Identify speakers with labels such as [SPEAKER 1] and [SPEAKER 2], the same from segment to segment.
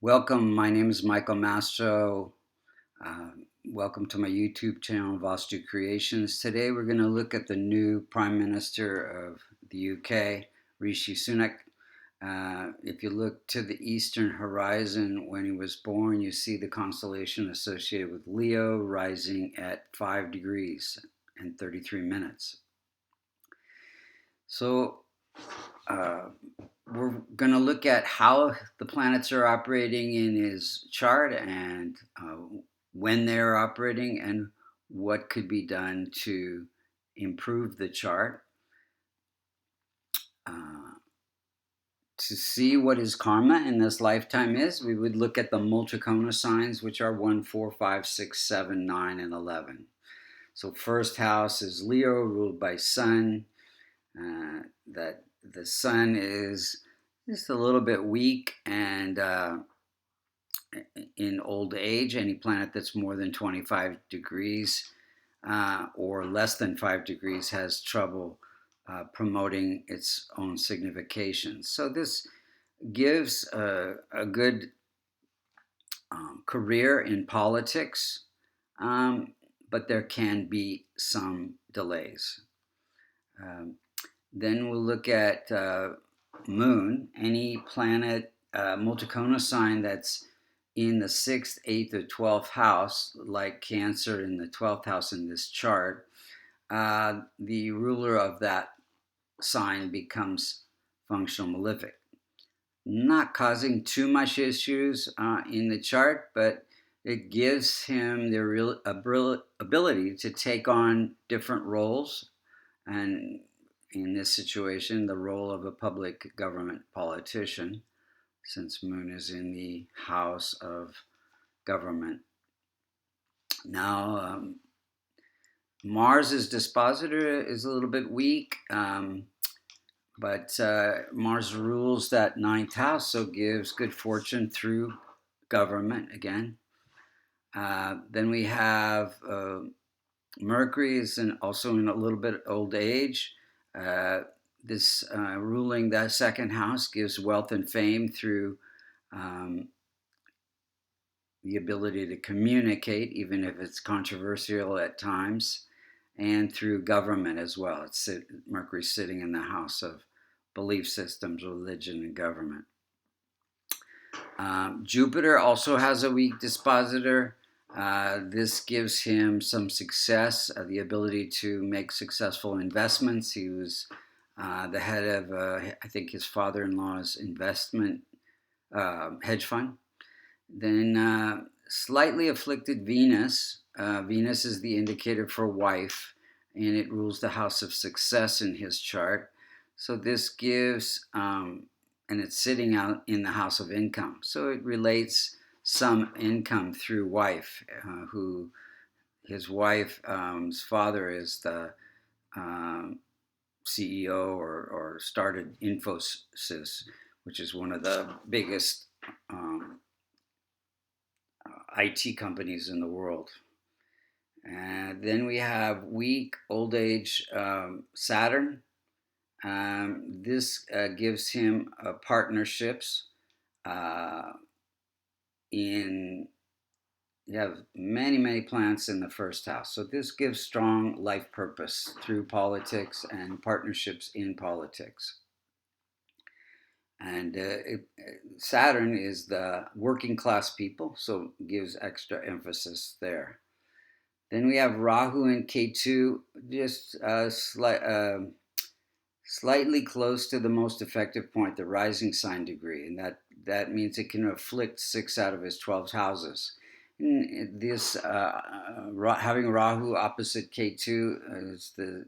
[SPEAKER 1] Welcome, my name is Michael Mastro. Uh, Welcome to my YouTube channel, Vastu Creations. Today we're going to look at the new Prime Minister of the UK, Rishi Sunak. If you look to the eastern horizon when he was born, you see the constellation associated with Leo rising at 5 degrees and 33 minutes. So uh, we're going to look at how the planets are operating in his chart and when they're operating and what could be done to improve the chart. To see what his karma in this lifetime is, we would look at the Multikona signs, which are 1, 4, 5, 6, 7, 9, and 11. So first house is Leo, ruled by Sun. That the Sun is just a little bit weak and in old age. Any planet that's more than 25 degrees or less than 5 degrees has trouble promoting its own signification. So this gives a good career in politics, but there can be some delays. Then we'll look at Moon, any planet, Multikona sign that's in the 6th, 8th, or 12th house, like Cancer in the 12th house in this chart. The ruler of that sign becomes functional malefic. Not causing too much issues in the chart, but it gives him the real ability to take on different roles, and in this situation, the role of a public government politician, since Moon is in the house of government. Now, Mars' dispositor is a little bit weak, but Mars rules that 9th house, so gives good fortune through government again. Then we have Mercury is also in a little bit old age. This ruling that 2nd house gives wealth and fame through the ability to communicate, even if it's controversial at times, and through government as well. Mercury sitting in the house of belief systems, religion, and government. Jupiter also has a weak dispositor. This gives him some success, the ability to make successful investments. He was the head of, I think, his father-in-law's investment hedge fund. Then slightly afflicted Venus. Venus is the indicator for wife, and it rules the house of success in his chart. So this gives, and it's sitting out in the house of income. So it relates some income through wife, who his wife's father is the CEO or started Infosys, which is one of the biggest IT companies in the world. And then we have weak old age Saturn. This gives him partnerships you have many planets in the 1st house. So this gives strong life purpose through politics and partnerships in politics. And Saturn is the working class people, so gives extra emphasis there. Then we have Rahu and Ketu, just slightly close to the most effective point, the rising sign degree, and that means it can afflict 6 out of his 12 houses. And this having Rahu opposite Ketu is the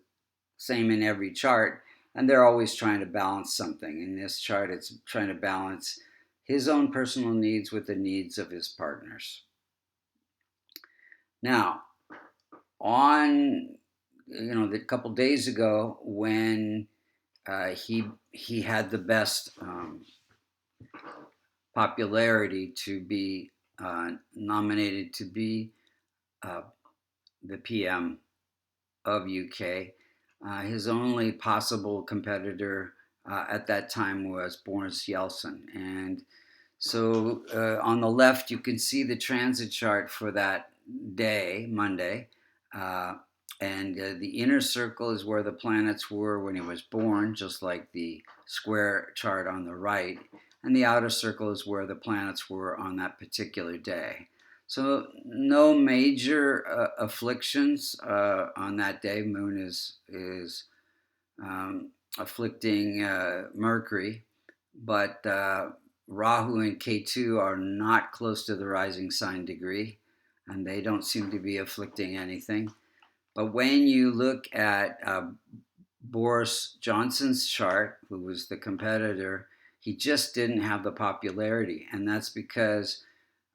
[SPEAKER 1] same in every chart, and they're always trying to balance something. In this chart, it's trying to balance his own personal needs with the needs of his partners. Now, on a couple days ago, when he had the best popularity to be nominated to be the PM of UK. His only possible competitor at that time was Boris Yeltsin, and So on the left, you can see the transit chart for that day, Monday. Uh, and the inner circle is where the planets were when he was born, just like the square chart on the right. And the outer circle is where the planets were on that particular day. So no major afflictions on that day. Moon is afflicting Mercury, but Rahu and Ketu are not close to the rising sign degree, and they don't seem to be afflicting anything. But when you look at Boris Johnson's chart, who was the competitor, he just didn't have the popularity, and that's because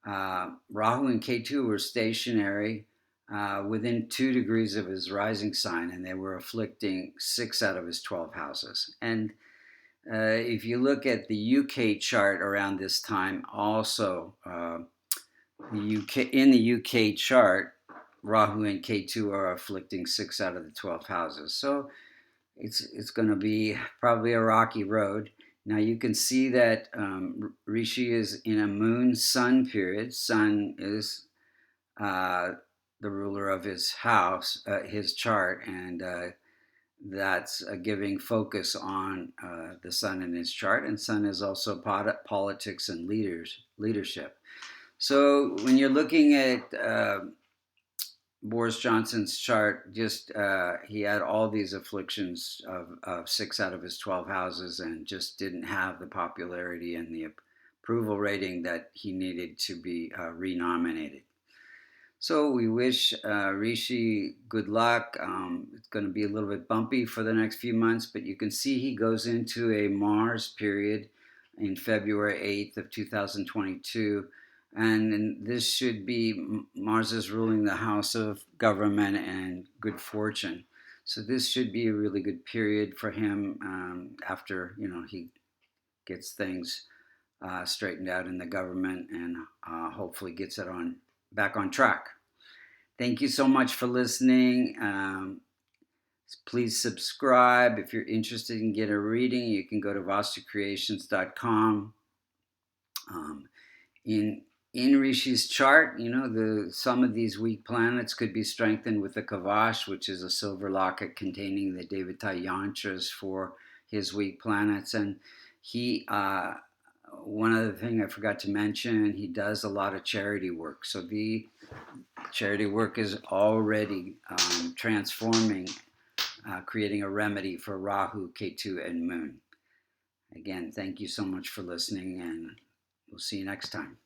[SPEAKER 1] Rahu and Ketu were stationary within 2 degrees of his rising sign, and they were afflicting 6 out of his 12 houses. And if you look at the UK chart around this time, also in the UK chart, Rahu and Ketu are afflicting 6 out of the 12 houses. So it's going to be probably a rocky road. Now you can see that Rishi is in a moon sun period. Sun is the ruler of his house, his chart, and that's giving focus on the sun in his chart. And sun is also politics and leadership. So when you're looking at Boris Johnson's chart, just he had all these afflictions of 6 out of his 12 houses and just didn't have the popularity and the approval rating that he needed to be renominated. So we wish Rishi good luck. It's going to be a little bit bumpy for the next few months, but you can see he goes into a Mars period in February 8th of 2022. And this should be, Mars is ruling the house of government and good fortune. So this should be a really good period for him after, he gets things straightened out in the government and hopefully gets it back on track. Thank you so much for listening. Please subscribe. If you're interested in getting a reading, you can go to vastucreations.com. In Rishi's chart, some of these weak planets could be strengthened with the Kavash, which is a silver locket containing the Devata yantras for his weak planets. And he, one other thing I forgot to mention, he does a lot of charity work. So the charity work is already transforming, creating a remedy for Rahu, Ketu, and Moon. Again, thank you so much for listening, and we'll see you next time.